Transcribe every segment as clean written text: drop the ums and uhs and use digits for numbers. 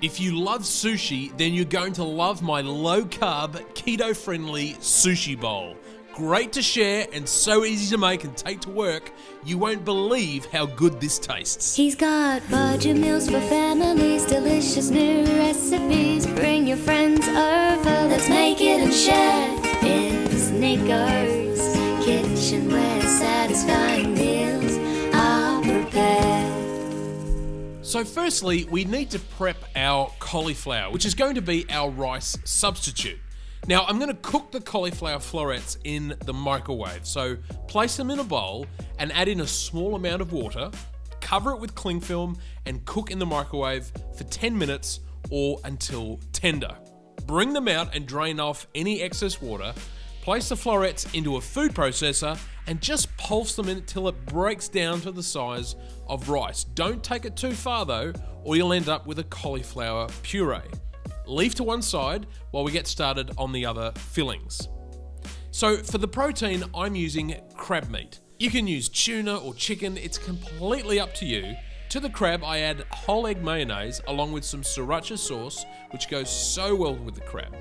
If you love sushi, then you're going to love my low-carb, keto-friendly sushi bowl. Great to share and so easy to make and take to work, you won't believe how good this tastes. He's got budget meals for families, delicious new recipes. Bring your friends over, let's make it and share. It's Nicko's kitchen where satisfying meals are prepared. So firstly, we need to prep our cauliflower, which is going to be our rice substitute. Now, I'm going to cook the cauliflower florets in the microwave. So place them in a bowl and add in a small amount of water, cover it with cling film and cook in the microwave for 10 minutes or until tender. Bring them out and drain off any excess water. Place the florets into a food processor and just pulse them until it breaks down to the size of rice. Don't take it too far though, or you'll end up with a cauliflower puree. Leave to one side while we get started on the other fillings. So for the protein, I'm using crab meat. You can use tuna or chicken, it's completely up to you. To the crab, I add whole egg mayonnaise along with some sriracha sauce, which goes so well with the crab.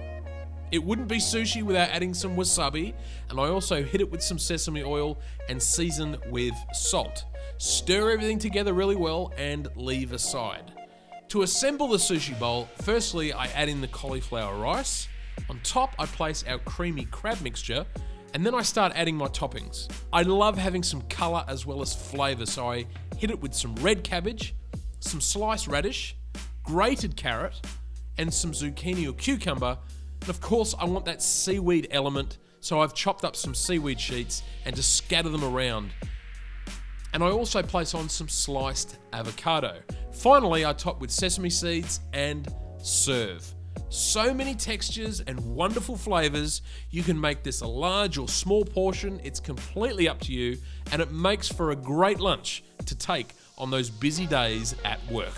It wouldn't be sushi without adding some wasabi, and I also hit it with some sesame oil and season with salt. Stir everything together really well and leave aside. To assemble the sushi bowl, firstly I add in the cauliflower rice. On top I place our creamy crab mixture, and then I start adding my toppings. I love having some colour as well as flavour, so I hit it with some red cabbage, some sliced radish, grated carrot, and some zucchini or cucumber. And of course I want that seaweed element, so I've chopped up some seaweed sheets and just scatter them around. And I also place on some sliced avocado. Finally, I top with sesame seeds and serve. So many textures and wonderful flavors. You can make this a large or small portion. It's completely up to you, and it makes for a great lunch to take on those busy days at work.